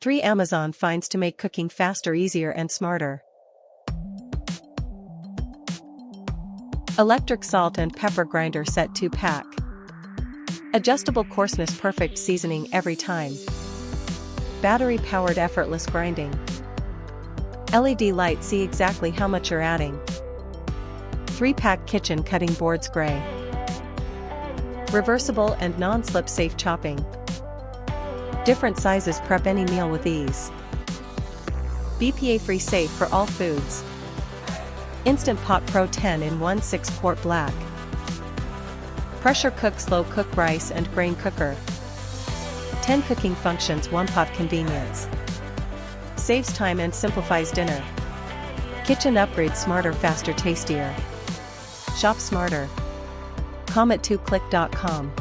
3 Amazon finds to make cooking faster, easier and smarter. Electric salt and pepper grinder set 2-pack. Adjustable coarseness, perfect seasoning every time. Battery powered effortless grinding. LED light, see exactly how much you're adding. 3-pack kitchen cutting boards gray. Reversible and non-slip safe chopping. Different sizes, prep any meal with ease. BPA free, safe for all foods. Instant Pot Pro 10 in 1 6-quart black. Pressure cook, slow cook rice and grain cooker. 10 cooking functions, 1 pot convenience. Saves time and simplifies dinner. Kitchen upgrade, smarter, faster, tastier. Shop smarter. Com@2click.com.